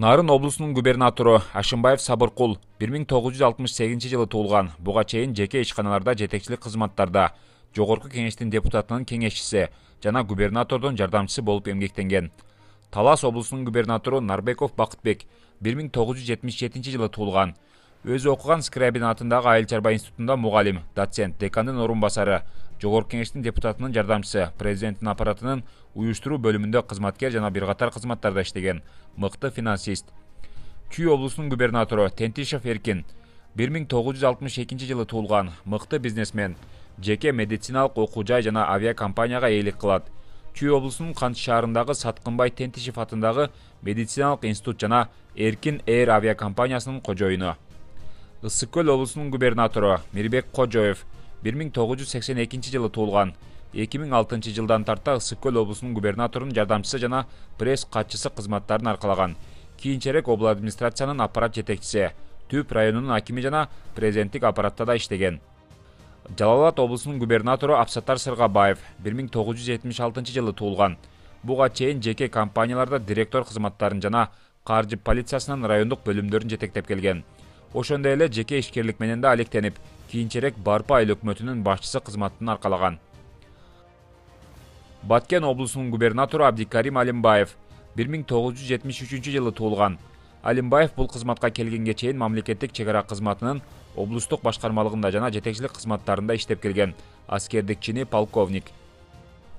Нарын облусунун губернатору Ашимбаев Сабыркул 1968 туулган. Буга чейин жеке ишканаларда жетекчилик кызматтарда Жогорку кеңештин депутатынын кеңешчиси жана губернатордун жардамчысы болуп эмгектенген. Талас облусунун губернатору Нарбеков Бакытбек 1977 туулган. Өзү окуган Скрябин атындагы айыл чарба институтунда мугалим, доцент, декандын орун басары, Жогорку кеңештин депутатынын жардамчысы, президенттин аппаратынын уюштуруу бөлүмүндө кызматкер жана бир катар кызматтарда иштеген мыкты финансист. Чүй облусунун губернатору Тентишев Эркин 1962 туулган, мыкты бизнесмен, жеке медициналык окуу жай жана авиакомпанияга ээлик кылат. Чүй облусунун Канч шаарындагы Саткынбай Тентишев атындагы медициналык институт жана Эркин Эйр авиакомпаниясынын кожоюну. Ысык Көл облусунун губернатору Мирбек Кожоев 1982 туулган. 2006 жылдан тарта Ысык Көл облусунун губернаторунун жардамчысы жана пресс катчысы кызматтарын аркалаган. Кийинчерээк обл администрациянын аппарат жетекчиси, Түп районунун акими жана президенттик аппаратта да иштеген. Жалал Абад облусунун губернатору Абсаттар Сыргабаев 1976 туулган. Буга чейин жеке компанияларда директор кызматтарын жана каржы полициясынын райондук бөлүмдөрүн жетектеп келген. Ошондой эле жеке ишкерлик менен да алектенип, кийинчерээк Барпа айыл өкмөтүнүн башчысы кызматын аркалаган. Баткен облусунун губернатору Абдикарим Алимбаев 1973 туулган. Алимбаев бул кызматка келгенге чейин мамлекеттик чек ара кызматынын облустук башкармалыгында жана жетекчилик кызматтарында иштеп келген аскердик чини полковник.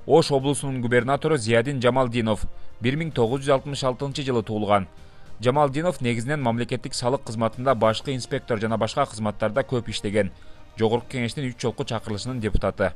Ош облусунун губернатору Зиядин Жамалдинов 1966 туулган. Жамалдинов негизинен мамлекеттик салык кызматында башкы инспектор жана башка кызматтарда көп иштеген. Жогорку кеңештин 3 жолку чакырылышынын депутаты.